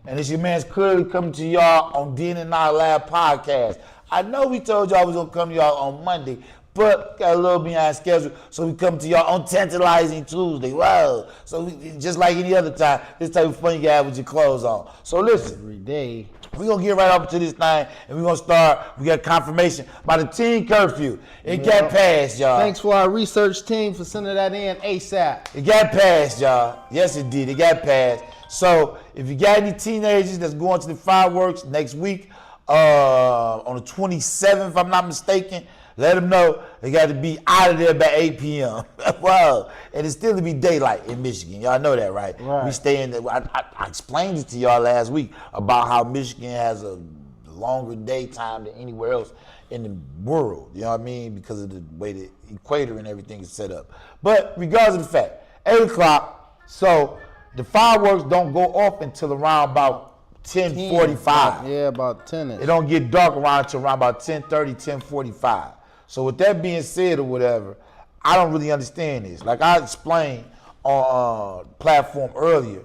And it's your man's clearly coming to y'all on Dean and I Lab podcast. I know we told y'all we was going to come to y'all on Monday, but got a little behind schedule, so we come to y'all on Tantalizing Tuesday. Wow. So just like any other time, this type of fun you got with your clothes on. So listen. Every day. We're going to get right up to this thing, and we're going to start. We got confirmation by the teen curfew. It got passed, y'all. Thanks for our research team for sending that in ASAP. It got passed, y'all. Yes, it did. It got passed. So if you got any teenagers that's going to the fireworks next week, on the 27th, if I'm not mistaken, let them know they got to be out of there by 8 p.m. Wow. And it's still to be daylight in Michigan. Y'all know that, right? Right. We stay in the, I explained it to y'all last week about how Michigan has a longer daytime than anywhere else in the world. You know what I mean? Because of the way the equator and everything is set up. But regardless of the fact, 8 o'clock, so the fireworks don't go off until around about 10:45. Yeah, about 10ish. It don't get dark until around about 10:30, 10:45. So with that being said or whatever, I don't really understand this. Like I explained on platform earlier,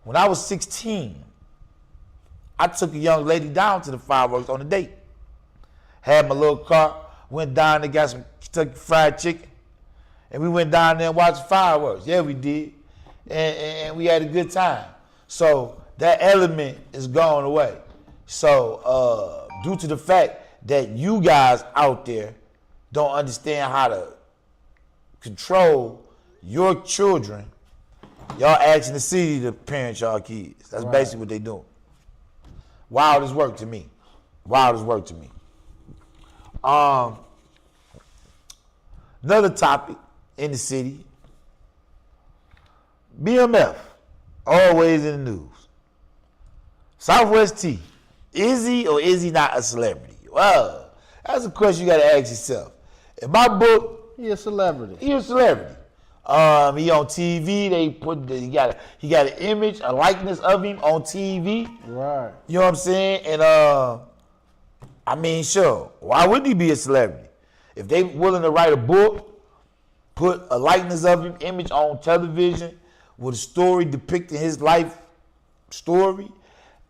when I was 16, I took a young lady down to the fireworks on a date. Had my little car, went down there, got some Kentucky Fried Chicken, and we went down there and watched fireworks. Yeah, we did. And we had a good time. So that element is gone away. So due to the fact that you guys out there don't understand how to control your children, y'all asking the city to parent y'all kids. That's basically what they doing. Wild as work to me. Wild as work to me. Another topic in the city, BMF, always in the news. Southwest T, is he or is he not a celebrity? Well, that's a question you got to ask yourself. In my book, He a celebrity. he a celebrity. He on TV. They put he got an image, a likeness of him on TV. Right. You know what I'm saying? And I mean, sure. Why wouldn't he be a celebrity? If they willing to write a book, put a likeness of him, image on television with a story depicting his life story,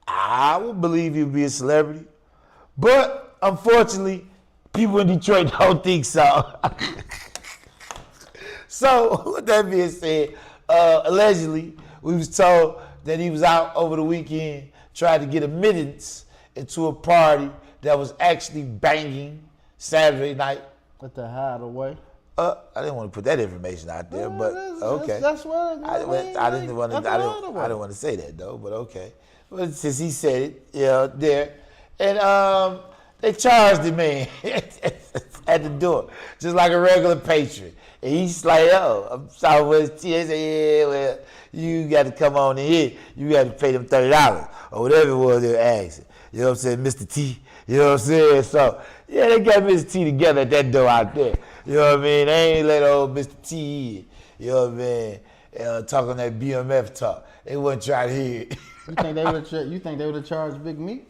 I would believe he would be a celebrity. But unfortunately, people in Detroit don't think so. So with that being said, allegedly, we was told that he was out over the weekend trying to get admittance into a party that was actually banging Saturday night. At the hideaway. I didn't want to put that information out there, but okay. That's what I didn't want to say that though, but okay. But since he said it, there, and they charged the man at the door, just like a regular patron. And he's like, "Oh, I'm Southwest T." They say, "Yeah, well, you got to come on in here. You got to pay them $30 or whatever it was they were asking." You know what I'm saying, Mr. T? You know what I'm saying? So yeah, they got Mr. T together at that door out there. You know what I mean? They ain't let old Mr. T in. You know what I mean? Talk on that BMF talk. They wasn't trying to hear it. You think they would have charged Big Meech?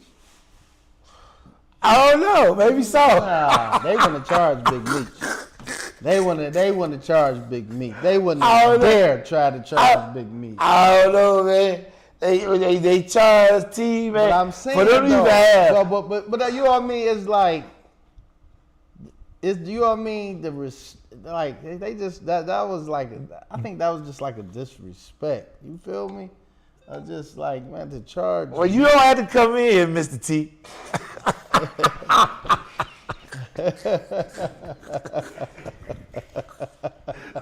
I don't know. Maybe so. Nah, they wouldn't have charged Big Meech. They wouldn't have charged Big Meech. They wouldn't have dare try to charge Big Meech. I don't know, man. They charge T, man. But I'm saying, but you know what I mean? It's like, you know what I mean? They just that was like, I think that was just like a disrespect. You feel me? I just like, man, to charge. Well, you don't have to come in here, Mr. T.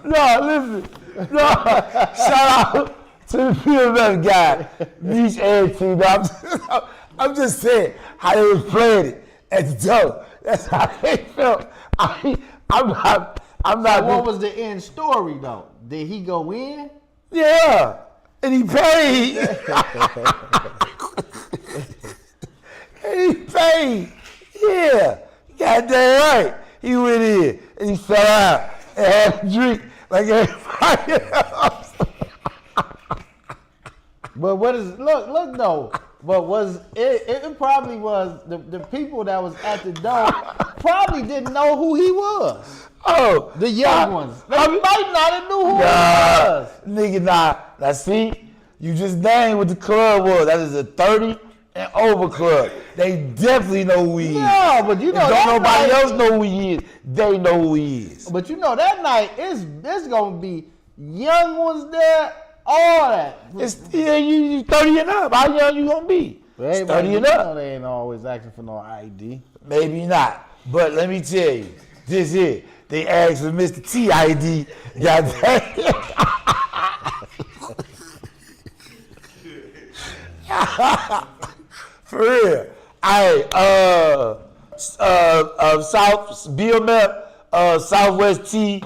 No, listen. No, shout out to the PMF guy, Meech and T. I'm just saying how they was playing it at the door. That's how they felt. I'm not. So what was the end story though? Did he go in? Yeah, and he paid. And he paid. Yeah, goddamn right. He went in and he fell out and had a drink like everybody else. But what is look though? But was it probably was the people that was at the door probably didn't know who he was. Oh, the young ones. They might not have knew who he was. Nigga, nah. Now see, You just named what the club was. That is a 30 and over club. They definitely know who he is. No, but you know If don't that nobody night- else know who he is, they know who he is. But you know that night it's gonna be young ones there, all that. It's you 30 and up. How young you gonna be? It's Everybody, 30 you and know up. they ain't always asking for no ID. Maybe not. But let me tell you, this here, they asked for Mr. T ID. Goddamn. For real. South BMF, Southwest T,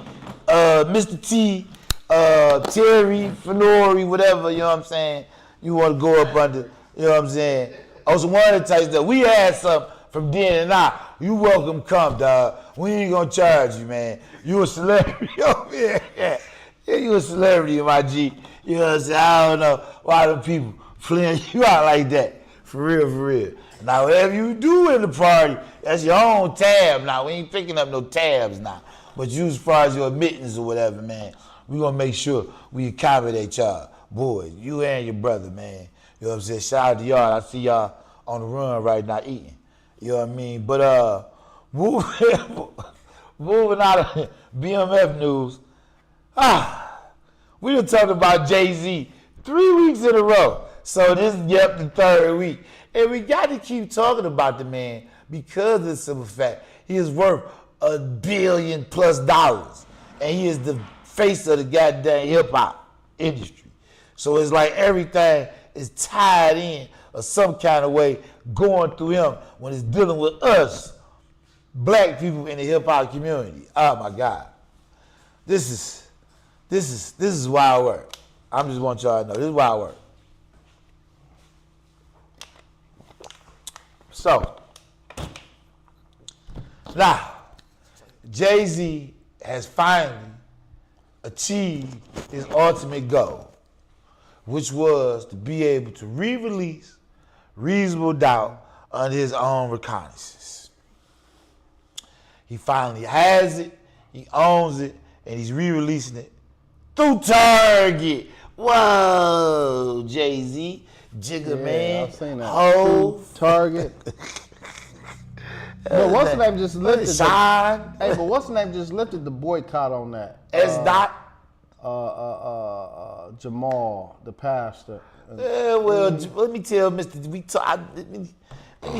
Mr. T, Terry, Fenori, whatever, you know what I'm saying? You want to go up under, you know what I'm saying? I was one of the types that we had some from then and now. You welcome come, dog. We ain't gonna charge you, man. You a celebrity over here. Yeah, you a celebrity, my G. You know what I'm saying? I don't know why them people fleeing you out like that. For real, for real. Now, whatever you do in the party, that's your own tab now. We ain't picking up no tabs now. But you, as far as your admittance or whatever, man, we gonna make sure we accommodate y'all. Boys, you and your brother, man. You know what I'm saying? Shout out to y'all. I see y'all on the run right now eating. You know what I mean? But moving out of BMF news, we done talked about Jay-Z 3 weeks in a row. So this is the third week. And we got to keep talking about the man because of the simple fact he is worth $1 billion+. And he is the face of the goddamn hip hop industry. So it's like everything is tied in or some kind of way going through him when it's dealing with us, black people in the hip hop community. Oh my God. This is wild work. I just want y'all to know this is wild work. So now Jay-Z has finally achieved his ultimate goal, which was to be able to re-release Reasonable Doubt under his own reconnaissance. He finally has it, he owns it, and he's re-releasing it through Target. Whoa, Jay-Z, Jigga Man, I've seen that. Hov, Target. But what's the name just lifted? Shine, Hey, but what's the name just lifted the boycott on that? S. Dot. Jamal, the pastor. Well, let me tell let me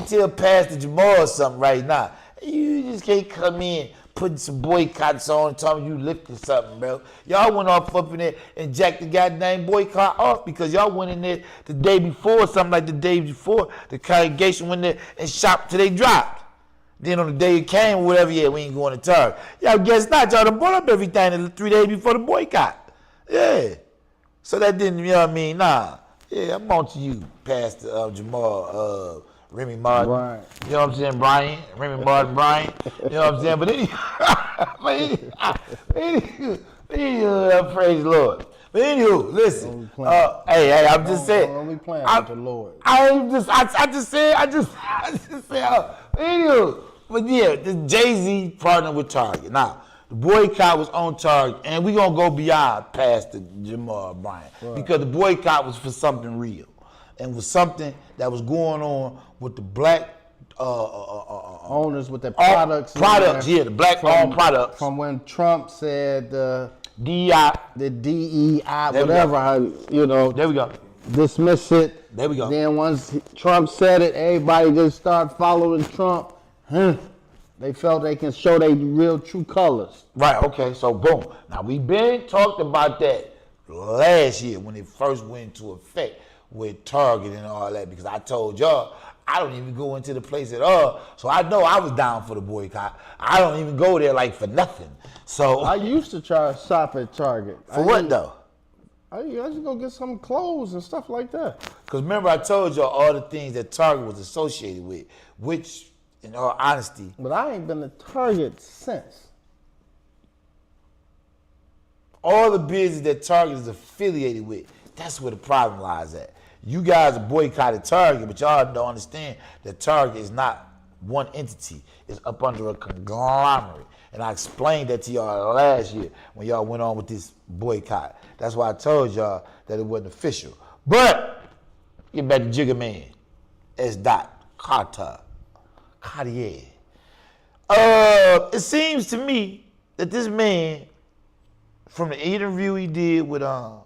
tell Pastor Jamal something right now. You just can't come in putting some boycotts on and telling you lifted something, bro. Y'all went off up in there and jacked the goddamn boycott off because y'all went in there the day before, something like the day before. The congregation went there and shopped till they dropped. Then on the day it came, whatever, yeah, we ain't going to Target. Y'all guess not, y'all done brought up everything 3 days before the boycott. Yeah. So that didn't, you know what I mean? Nah. Yeah, I'm on to you, Pastor Jamal, Remy Martin. Right. You know what I'm saying, Brian? Remy Martin, Brian. You know what I'm saying? But anywho, praise the Lord. But anywho, listen. Hey, I'm just saying. Don't be playing with the Lord. I just said. Anywho, but yeah, the Jay-Z partnered with Target. Now, the boycott was on Target, and we're going to go beyond past the Jamal Bryant. Right. Because the boycott was for something real. And was something that was going on with the black owners with their products. The black-owned products. From when Trump said DEI. The DEI, whatever, you know. There we go. Dismiss it. There we go. Then once Trump said it, everybody just started following Trump. They felt they can show their real true colors. Right, okay, so boom. Now we been talked about that last year when it first went into effect with Target and all that, because I told y'all I don't even go into the place at all. So I know I was down for the boycott. I don't even go there like for nothing. So I used to try to shop at Target. For what though? I used to go get some clothes and stuff like that. Because remember I told y'all all the things that Target was associated with, which in all honesty. But I ain't been to Target since. All the business that Target is affiliated with, that's where the problem lies at. You guys are boycotting Target, but y'all don't understand that Target is not one entity. It's up under a conglomerate. And I explained that to y'all last year when y'all went on with this boycott. That's why I told y'all that it wasn't official. But get back to Jigga Man. S. Cartier. It seems to me that this man, from the interview he did with that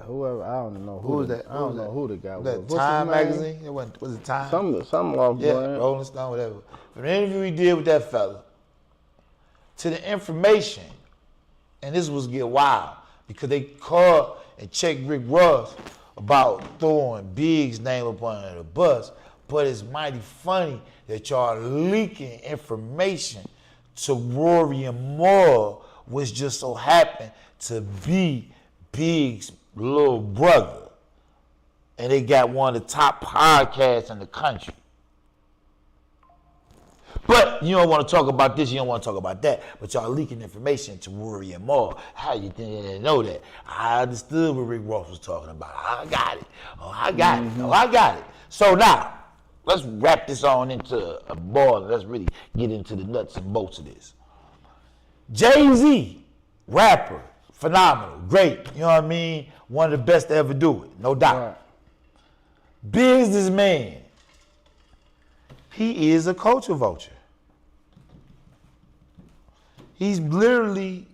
whoever, I don't know who was that? I don't know who the guy was. That What's Time his name? magazine? It was it Time? Some off brand. Rolling Stone, whatever. From the interview he did with that fella to the information, and this was get wild because they called and checked Rick Ross about throwing Big's name up under the bus, but it's mighty funny that y'all leaking information to Rory and Moore, which just so happened to be Big's little brother. And they got one of the top podcasts in the country. But you don't want to talk about this, you don't want to talk about that, but y'all leaking information to Rory and Moore. How you think they didn't know that? I understood what Rick Ross was talking about. I got it. I got it. So now, let's wrap this on into a ball and let's really get into the nuts and bolts of this. Jay-Z, rapper, phenomenal, great, you know what I mean? One of the best to ever do it, no doubt. Right. Businessman, he is a culture vulture. He's literally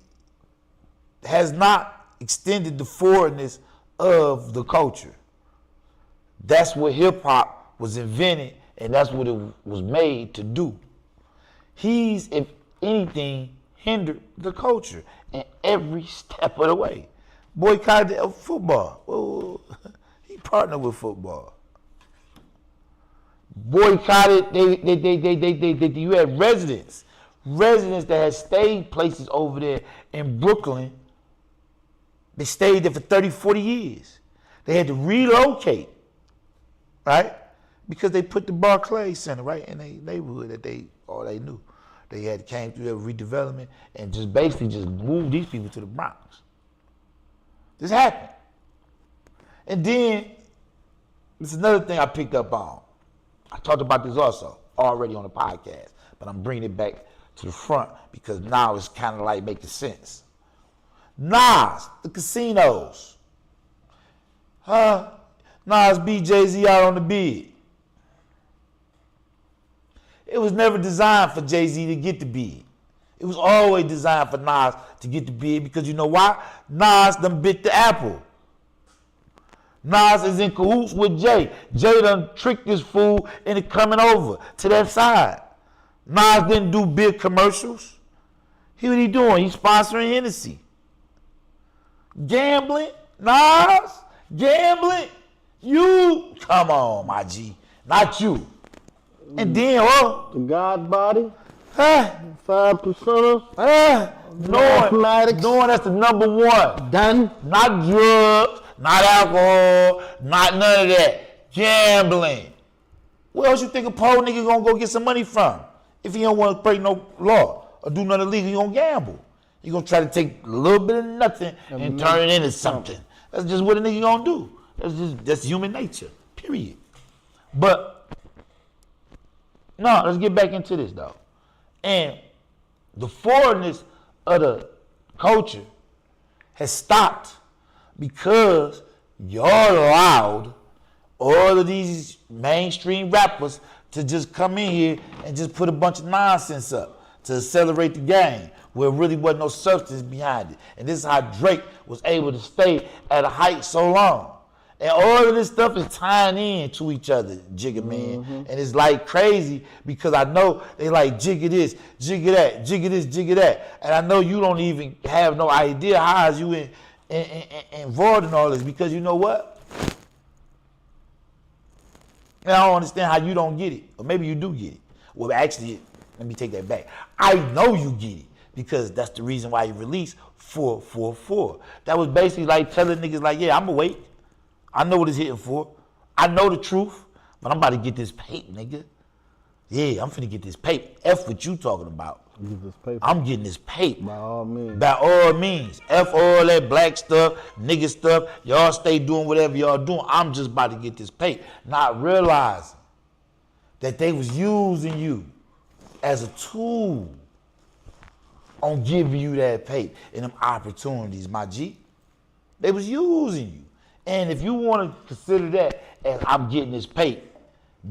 has not extended the forwardness of the culture. That's what hip hop was invented, and that's what it was made to do. He's, if anything, hindered the culture in every step of the way. Boycotted football. Well, he partnered with football. Boycotted. You had residents that had stayed places over there in Brooklyn. They stayed there for 30, 40 years. They had to relocate, right? Because they put the Barclays Center right in their neighborhood that they knew. They had came through their redevelopment and just basically just moved these people to the Bronx. This happened. And then, this is another thing I picked up on. I talked about this also already on the podcast, but I'm bringing it back to the front because now it's kind of like making sense. Nas, the casinos. Nas beat Jay-Z out on the bid. It was never designed for Jay-Z to get the bid. It was always designed for Nas to get the bid because you know why? Nas done bit the apple. Nas is in cahoots with Jay. Jay done tricked this fool into coming over to that side. Nas didn't do big commercials. What he doing? He's sponsoring Hennessy. Gambling? Nas? Gambling? You? Come on, my G. Not you. And then, The God body? 5%. Knowing that's the number one. Done. Not drugs, not alcohol, not none of that. Gambling. Where else you think a poor nigga gonna go get some money from? If he don't want to break no law or do nothing illegal, he gonna gamble. He gonna try to take a little bit of nothing and turn it into something. That's just what a nigga gonna do. That's human nature, period. But, no, let's get back into this though. And the forwardness of the culture has stopped because y'all allowed all of these mainstream rappers to just come in here and just put a bunch of nonsense up to accelerate the game where really wasn't no substance behind it. And this is how Drake was able to stay at a height so long. And all of this stuff is tying in to each other, Jigga Man. Mm-hmm. And it's like crazy because I know they like Jigga this, Jigga that, Jigga this, Jigga that. And I know you don't even have no idea how is you involved in all this because you know what? And I don't understand how you don't get it. Or maybe you do get it. Well, actually, let me take that back. I know you get it because that's the reason why you released 444. That was basically like telling niggas like, yeah, I'm going to wait. I know what it's hitting for. I know the truth, but I'm about to get this paper, nigga. Yeah, I'm finna get this paper. F what you talking about. Get this paper. I'm getting this paper. By all means. By all means. F all that black stuff, nigga stuff. Y'all stay doing whatever y'all doing. I'm just about to get this paper. Not realizing that they was using you as a tool on giving you that paper and them opportunities, my G. They was using you. And if you want to consider that as I'm getting this pay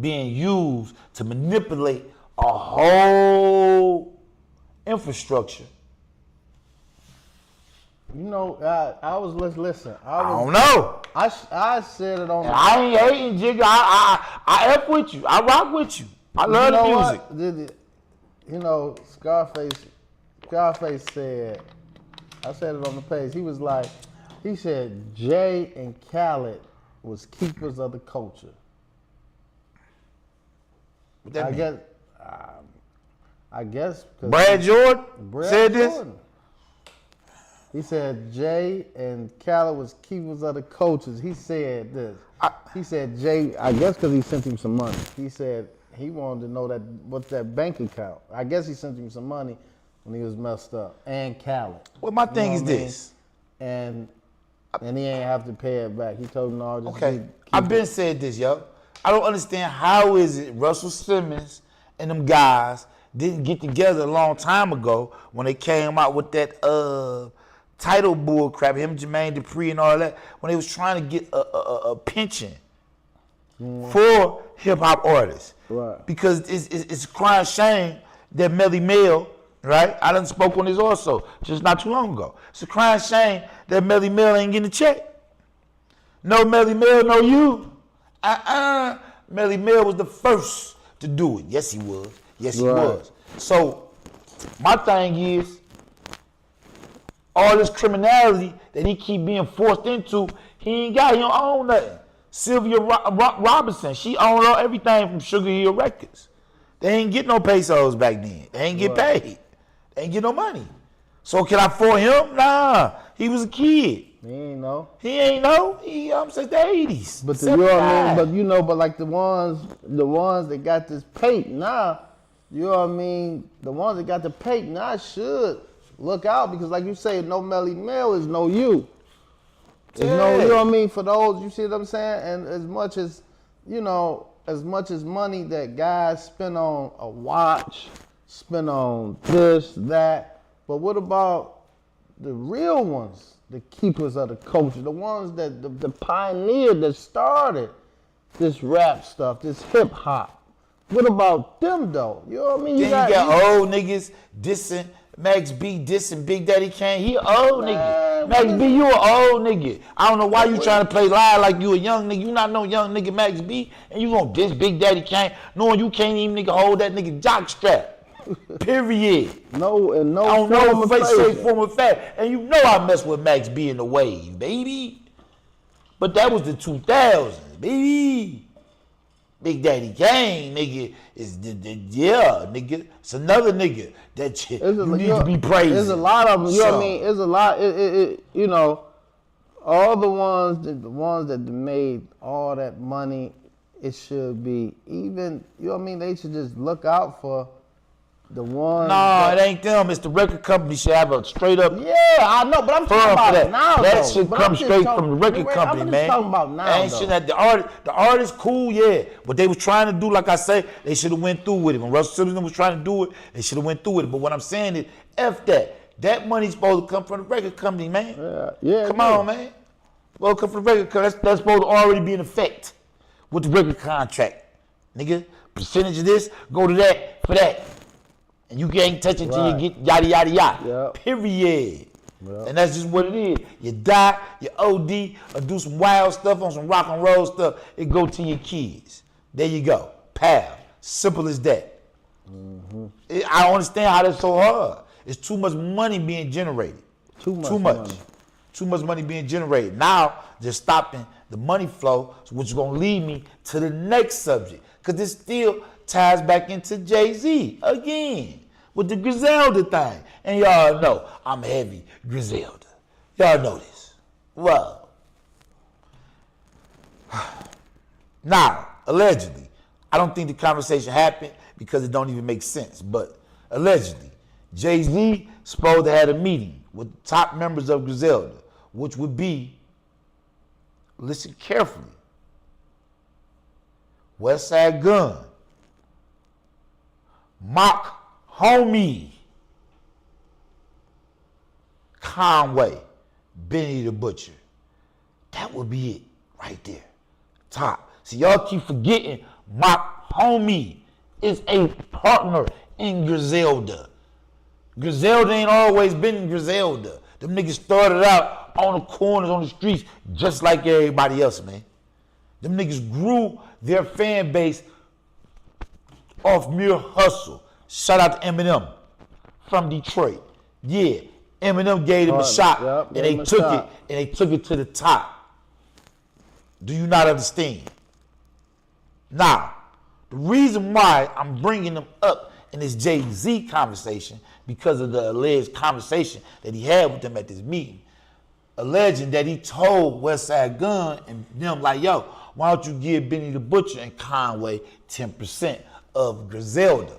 being used to manipulate a whole infrastructure. You know, I was listen. I don't know. I said it on. And I ain't hating, Jigga. I F with you. I rock with you. I love the music. You know, Scarface said, I said it on the page. He said Jay and Khaled was keepers of the culture. What that mean? I guess. Brad Jordan said this? He said Jay and Khaled was keepers of the cultures. He said this. He said Jay, I guess because he sent him some money. He said he wanted to know what's that bank account. I guess he sent him some money when he was messed up. And Khaled. Well, my thing is this. And he ain't have to pay it back. He told him, no, just okay. I've been said this, yo. I don't understand how is it Russell Simmons and them guys didn't get together a long time ago when they came out with that title bull crap, him, Jermaine Dupri and all that, when they was trying to get a pension for hip hop artists. Right. Because it's a crying shame that Melly Mel, right? I done spoke on this also, just not too long ago. It's a crying shame that Melly Mel ain't getting a check. No Melly Mel, no you. Melly Mel was the first to do it. Yes, he was. Yes, he was. So, my thing is, all this criminality that he keep being forced into, he don't own nothing. Sylvia Robinson, she owned everything from Sugar Hill Records. They ain't get no pesos back then. They ain't get paid. They ain't get no money. So can I for him? Nah, he was a kid. He ain't know. He ain't know. He since the 80s. But you know what I mean? But like the ones that got this paint now, you know what I mean? The ones that got the paint now should look out because, like you say, no Melly Mel is no you. There's no, you know what I mean? For those, you see what I'm saying? And as much as money that guys spend on a watch, spend on this, that, but what about the real ones, the keepers of the culture, the ones that the pioneer that started this rap stuff, this hip hop? What about them though? You know what I mean? You got old niggas dissing Max B, dissing Big Daddy Kane. He an old nigga. Max B, you an old nigga. I don't know why you trying to play live like you a young nigga. You not no young nigga Max B, and you gonna diss Big Daddy Kane, knowing you can't even nigga hold that nigga jock strap. Period. No, and no. I don't know straight form of fact. And you know I mess with Max B in the wave, baby. But that was the 2000s, baby. Big Daddy Kane, nigga, is nigga. It's another nigga that you need to be praising. There's a lot of them. You know what I mean? There's a lot. You know, all the ones that made all that money. It should be even. You know what I mean? They should just look out for the ones. No, it ain't them. It's the record company should have a straight up. Yeah, I know, but I'm talking about that. now. That should come straight from the record company, man. I'm talking about now. Ain't shit that the artist cool, yeah. What they was trying to do, like I say, they should have went through with it. When Russell Simmons was trying to do it, they should have went through with it. But what I'm saying is, F that. That money's supposed to come from the record company, man. Yeah. Come on, man. Well, come from the record company. That's supposed to already be in effect with the record contract, nigga. Percentage of this, go to that for that. And you can't touch it till you get yada, yada, yada. Yep. Period. Yep. And that's just what it is. You die, you OD, or do some wild stuff on some rock and roll stuff, it go to your kids. There you go. Pal. Simple as that. Mm-hmm. I don't understand how that's so hard. It's too much money being generated. Too much. Too much money being generated. Now, just stopping the money flow, which is going to lead me to the next subject. Because this still ties back into Jay-Z again with the Griselda thing. And y'all know I'm heavy Griselda. Y'all know this. Well, now, allegedly, I don't think the conversation happened because it don't even make sense, but allegedly, Jay-Z supposed to have a meeting with the top members of Griselda, which would be, listen carefully, Westside Gun, Mock Homie, Conway, Benny the Butcher, That would be it right there. Top. See, y'all keep forgetting my homie is a partner in Griselda. Griselda ain't always been in Griselda. Them niggas started out on the corners, on the streets, just like everybody else, man. Them niggas grew their fan base off mere hustle. Shout out to Eminem from Detroit. Yeah, Eminem gave them a shot, and they took it to the top. Do you not understand? Now, the reason why I'm bringing them up in this Jay-Z conversation, because of the alleged conversation that he had with them at this meeting, alleging that he told Westside Gun and them like, yo, why don't you give Benny the Butcher and Conway 10% of Griselda?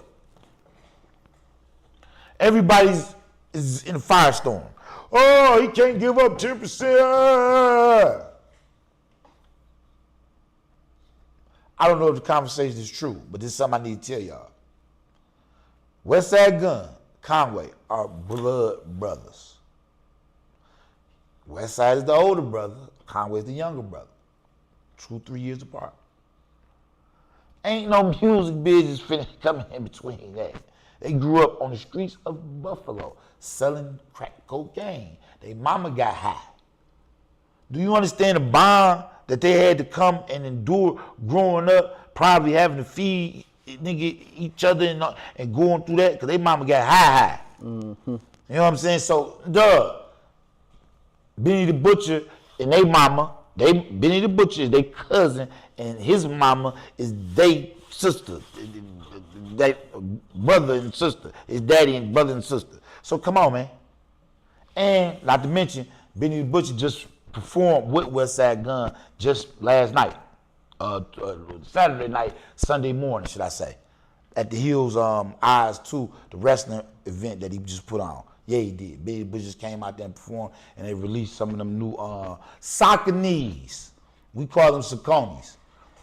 Everybody's is in a firestorm. Oh, he can't give up 10%. I don't know if the conversation is true, but this is something I need to tell y'all. Westside Gun, Conway are blood brothers. Westside is the older brother, Conway is the younger brother. 2-3 years apart. Ain't no music business finna coming in between that. They grew up on the streets of Buffalo selling crack cocaine. Their mama got high. Do you understand the bond that they had to come and endure growing up, probably having to feed each other and going through that? Because their mama got high. Mm-hmm. You know what I'm saying? So, Benny the Butcher and their mama, Benny the Butcher is their cousin, and his mama is their sister. That brother and sister, his daddy and brother and sister. So come on, man. And not to mention, Benny the Butcher just performed with Westside Gun just last night, Saturday night, Sunday morning, should I say, at the Hills Eyes 2, the wrestling event that he just put on. Yeah, he did. Benny the Butcher just came out there and performed, and they released some of them new soccer knees. We call them Saucony's.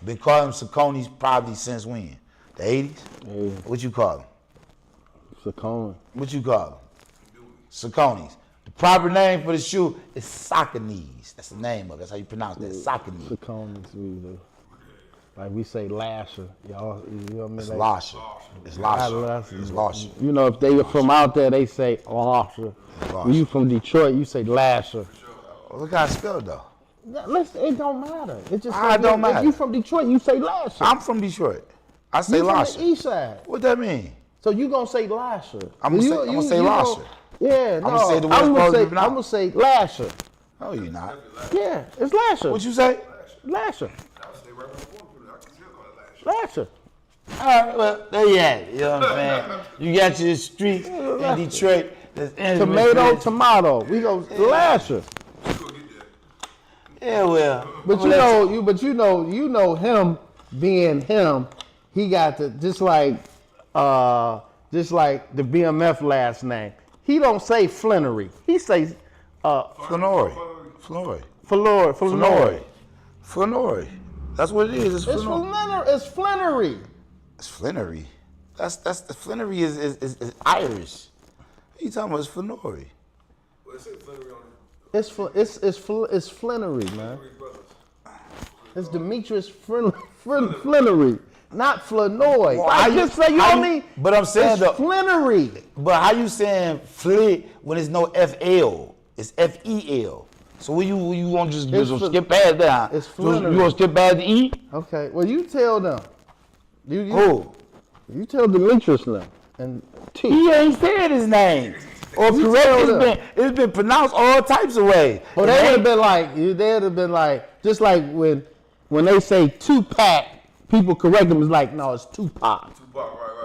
Been calling them Saucony's probably since when? The 80s? Yeah. What you call them? Saucony. What you call them? Saucony's. The proper name for the shoe is Saucony's. That's the name of it. That's how you pronounce that. Saucony's. Saucony's, we do. Like we say lasher. Y'all, you know what I mean? It's like, lasher. It's lasher. It's lasher. You know, if they from out there, they say lasher. When you from Detroit, you say lasher. Look how it's spelled though. It don't matter. It just don't matter. If you from Detroit, you say lasher. I'm from Detroit. I say you lasher. from the east side. What that mean? So you gonna say lasher? I'm gonna say lasher. Yeah, no. I'm gonna say the I'm gonna say lasher. No, you're not. Yeah, it's lasher. What you say? Lasher. Lasher. All right, well, there you have it. You know what I'm saying? You got your street in Detroit. Tomato. We go lasher. Yeah, well. But you know him being him. He got the just like the BMF last name. He don't say Flannery. He says Flannery. That's what it is. It's Flannery. It's Flannery. It's Flannery. That's the Flannery is Irish. What are you talking about? It's Flannery. Well, it says Flannery on it. It's Flannery, man. It's Demetrius Flannery, not Flanoy. Well, I just say you know what I mean. But I'm saying it's Flannery. But how you saying Fli when it's no FL? It's FEL. So will you want to just skip past that? It's Flannery. You want to skip past the E? Okay. Well, you tell them. Who? You tell Demetrius now. And T. He ain't said his name. Or correct, it's been pronounced all types of ways. Well, they would have been like, just like when they say Tupac, people correct them. It's like, no, it's Tupac. Right.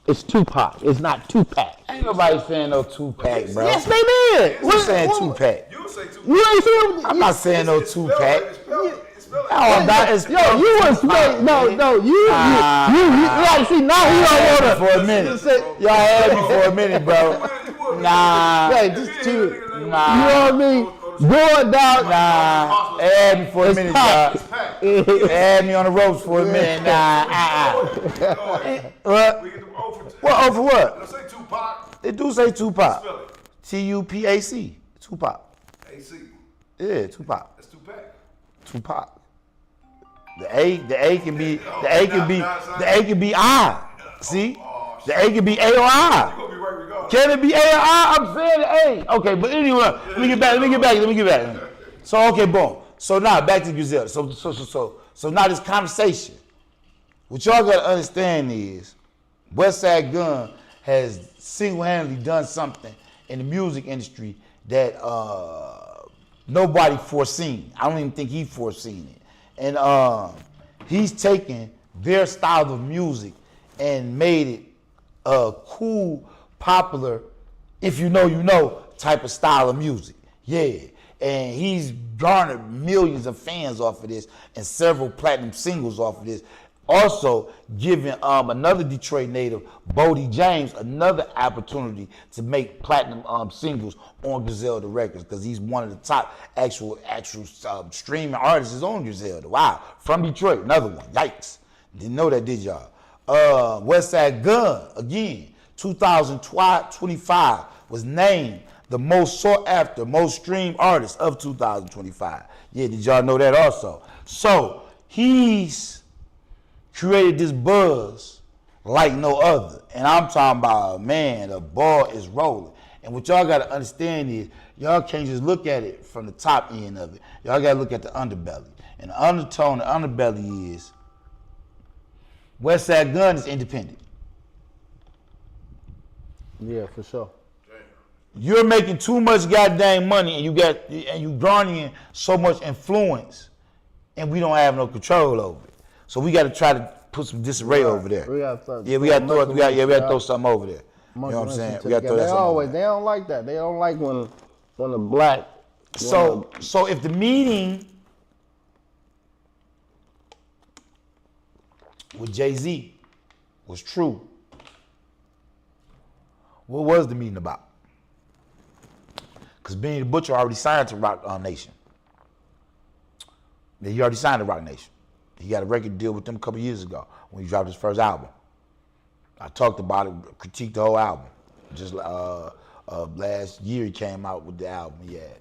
It's Tupac. It's not Tupac. Ain't nobody saying no Tupac, bro. Yes, they did. Who's saying Tupac? You say Tupac. You ain't saying. I'm not saying no Tupac. Yo, you was no. You like see now he don't wanna for a minute. Y'all had me for a minute, bro. Nah. Hey, just chill. Nah. You know what I mean? Going down. Nah. Had me for a minute, dog. Had me on the ropes for a minute. Nah. What? What? For what? Let's say Tupac. They do say Tupac. Tupac. Tupac. AC. Yeah, Tupac. That's Tupac. Tupac. The A can be I. See? The A can be A or I. You're gonna be right regardless. Can it be A or I? I'm saying the A. Okay, but anyway, let me get back. So okay, boom. So now back to Griselda. So now this conversation. What y'all gotta understand is Westside Gunn has single-handedly done something in the music industry that nobody foreseen. I don't even think he foreseen it. And he's taken their style of music and made it a cool, popular, if you know type of style of music. Yeah. And he's garnered millions of fans off of this and several platinum singles off of this. Also giving another Detroit native, Bodie James, another opportunity to make platinum singles on Griselda Records because he's one of the top actual streaming artists on Griselda. Wow, from Detroit, another one. Yikes, didn't know that, did y'all? Westside Gunn, again, 2025 was named the most sought after, most streamed artist of 2025. Yeah, did y'all know that also? So he's created this buzz like no other. And I'm talking about, man, the ball is rolling. And what y'all got to understand is, y'all can't just look at it from the top end of it. Y'all got to look at the underbelly. And the undertone, the underbelly is, Westside Gunn is independent. Yeah, for sure. You're making too much goddamn money and you garnering so much influence and we don't have no control over it. So we got to try to put some disarray over there. We got to throw something over there. You know what I'm saying? We got to throw that something over there. They don't like that. They don't like when a black. So if the meeting with Jay-Z was true, what was the meeting about? Because Benny the Butcher already signed to Rock Nation. He already signed to Rock Nation. He got a record deal with them a couple years ago when he dropped his first album. I talked about it, critiqued the whole album. Just last year he came out with the album he had.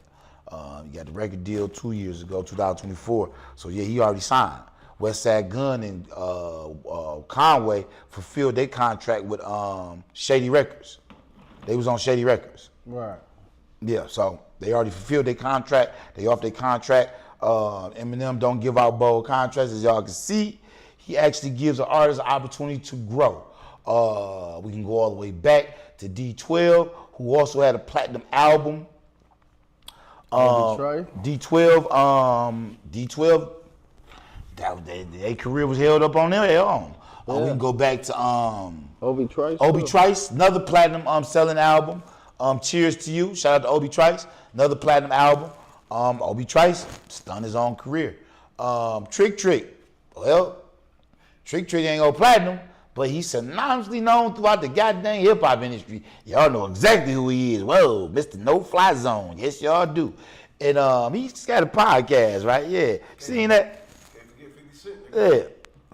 He got the record deal 2 years ago, 2024. So yeah, he already signed. Westside Gunn and Conway fulfilled their contract with Shady Records. They was on Shady Records. Right. Yeah, so they already fulfilled their contract. They off their contract. Eminem don't give out bold contracts, as y'all can see. He actually gives an artist an opportunity to grow. We can go all the way back to D12, who also had a platinum album. D12, their career was held up on their own. We can go back to Obi Trice, another platinum selling album. Cheers to You, shout out to Obi Trice, another platinum album. Obi Trice done his own career. Trick, well, Trick ain't go platinum, but he's synonymously known throughout the goddamn hip hop industry. Y'all know exactly who he is. Whoa, Mr. No Fly Zone. Yes, y'all do. And he's got a podcast, right? Yeah. Seen that? Can't forget 50 Cent. Yeah.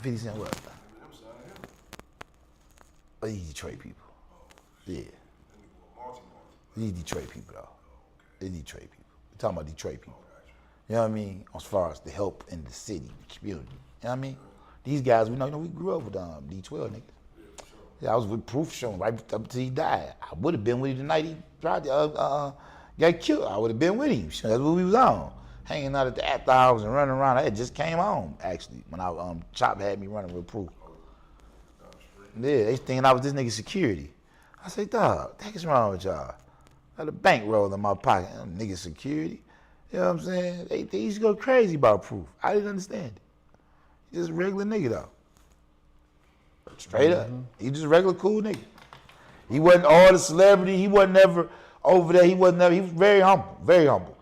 50 Cent what? Oh, these Detroit people. Yeah. These Detroit people, though. They're Detroit people. We're talking about Detroit people. You know what I mean? As far as the help in the city, the community. You know what I mean? These guys, we know we grew up with D12 niggas. Yeah, I was with Proof showing right up until he died. I would have been with him the night he tried to got killed. I would have been with him. That's what we was on. Hanging out at the after hours and running around. I had just came home, actually, when I Chop had me running with Proof. Yeah, they thinking I was this nigga's security. I say, dog, what is wrong with y'all? I had a bankroll in my pocket. Nigga security. You know what I'm saying? They used to go crazy about Proof. I didn't understand it. He's just a regular nigga, though. Straight up. He just a regular cool nigga. He wasn't all the celebrity. He wasn't never over there. He was very humble. Very humble.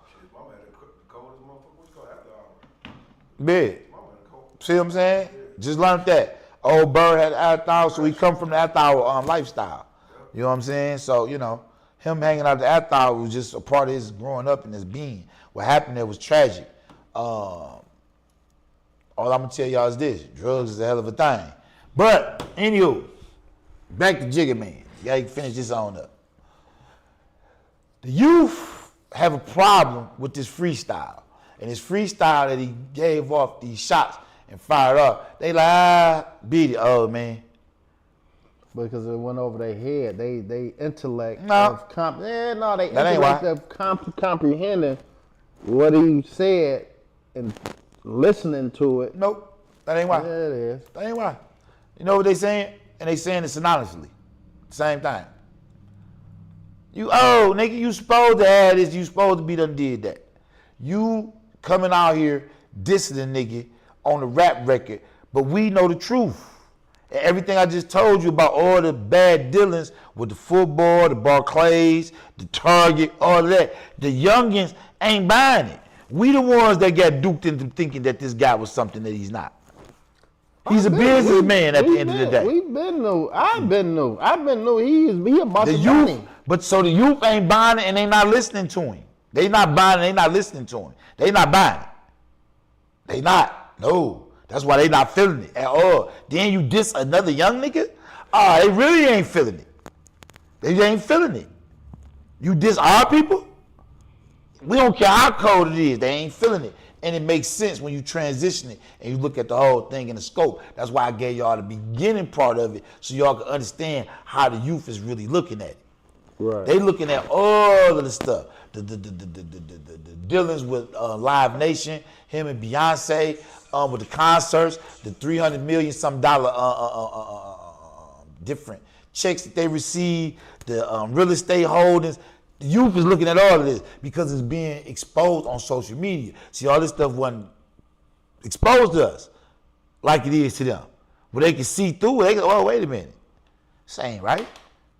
Yeah. See what I'm saying? Just learned that. Old Bird had after hour, so he come from the after hour lifestyle. You know what I'm saying? So, you know, him hanging out the after hour was just a part of his growing up and his being. What happened there was tragic. All I'm gonna tell y'all is this: drugs is a hell of a thing. But anywho, back to Jigga Man. You gotta finish this on up. The youth have a problem with this freestyle. And this freestyle that he gave off these shots and fired up, they like, beat it. Oh, man. Because it went over their head. They intellect No. they That ain't intellect why. of comprehending what he said and listening to it. Nope. That ain't why. Yeah, it is. That ain't why. You know what they saying? And they saying it synonymously. Same thing. Nigga, you supposed to have this. You supposed to be done did that. You coming out here dissing a nigga on the rap record, but we know the truth. And everything I just told you about all the bad dealings with the football, the Barclays, the Target, all of that, the youngins ain't buying it. We the ones that got duped into thinking that this guy was something that he's not. He's a businessman at the end of the day. We've been new. I've been new. He about The the youth, money. but so the youth ain't buying it and they not listening to him. They not buying it, they not listening to him. They not buying it. They not. No. That's why they not feeling it at all. Then you diss another young nigga? They really ain't feeling it. They ain't feeling it. You diss our people? We don't care how cold it is. They ain't feeling it. And it makes sense when you transition it and you look at the whole thing in the scope. That's why I gave y'all the beginning part of it so y'all can understand how the youth is really looking at it. Right. They looking at all of the stuff. The dealings with Live Nation, him and Beyonce, with the concerts, the $300 million some dollar different checks that they receive, the real estate holdings. The youth is looking at all of this because it's being exposed on social media. See, all this stuff wasn't exposed to us like it is to them. Where they can see through it, they go, oh, wait a minute. This ain't right.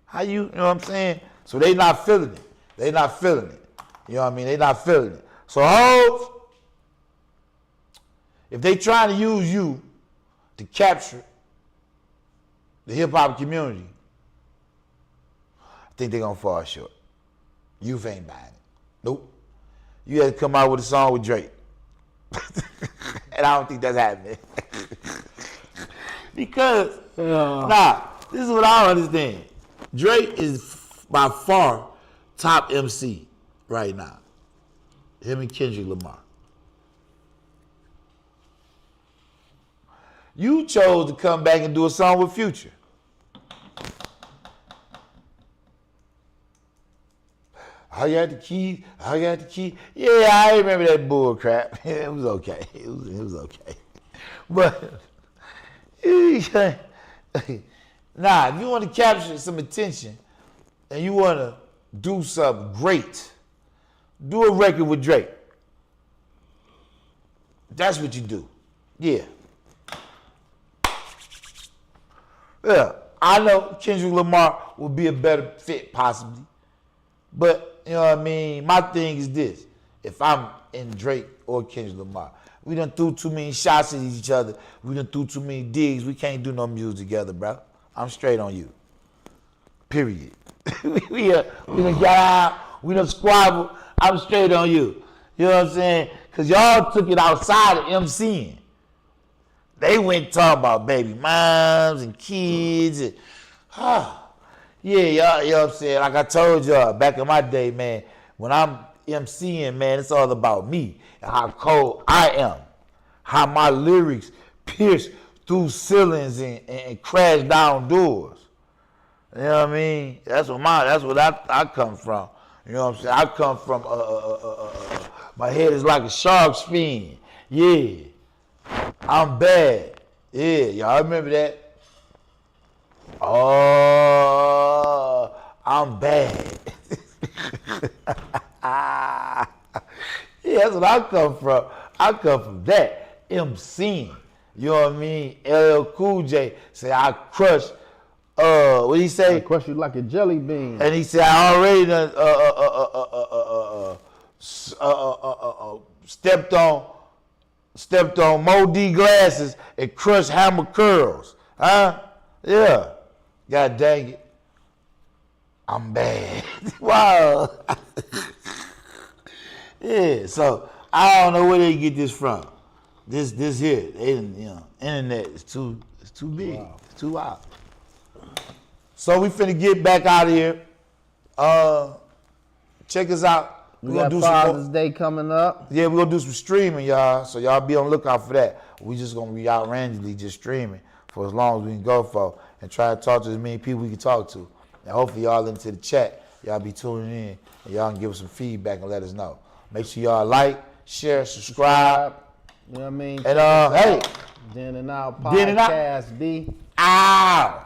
How you know what I'm saying? So they not feeling it. They not feeling it. You know what I mean? They not feeling it. So hoes, if they trying to use you to capture the hip hop community, I think they're gonna fall short. Youth ain't buying it. Nope. You had to come out with a song with Drake. And I don't think that's happening. Because, this is what I don't understand. Drake is by far top MC right now. Him and Kendrick Lamar. You chose to come back and do a song with Future. I got the key. Yeah, I remember that bull crap. It was okay. It was okay. But nah, if you want to capture some attention and you want to do something great, do a record with Drake. That's what you do. Yeah. Yeah, I know Kendrick Lamar would be a better fit possibly. But, you know what I mean? My thing is this. If I'm in Drake or Kendrick Lamar, we done threw too many shots at each other. We done threw too many digs. We can't do no music together, bro. I'm straight on you. Period. we done got out. We done squabbled. I'm straight on you. You know what I'm saying? Because y'all took it outside of MCing. They went talking about baby moms and kids. And, yeah, y'all, you know what I'm saying? Like I told y'all, back in my day, man, when I'm MCing, man, it's all about me and how cold I am. How my lyrics pierce through ceilings and crash down doors. You know what I mean? That's what I come from. You know what I'm saying? I come from, my head is like a shark's fin. Yeah. I'm bad. Yeah, y'all remember that? Oh, I'm bad. Yeah, that's what I come from. I come from that. MCing. You know what I mean? LL Cool J say I crush, what he say? I crush you like a jelly bean. And he said I already done, stepped on Mo D glasses and crushed hammer curls. Huh? Yeah. God dang it. I'm bad. Wow. Yeah, so I don't know where they get this from. This here, they didn't, internet is too big. Wow. It's too wild. So we finna get back out of here. Check us out We got Father's Day coming up. Yeah, we're gonna do some streaming, y'all. So y'all be on the lookout for that. We just gonna be out randomly just streaming for as long as we can go for and try to talk to as many people we can talk to. And hopefully y'all into the chat. Y'all be tuning in and y'all can give us some feedback and let us know. Make sure y'all like, share, subscribe. You know what I mean? And hey, Den and Out podcast, B. Ow!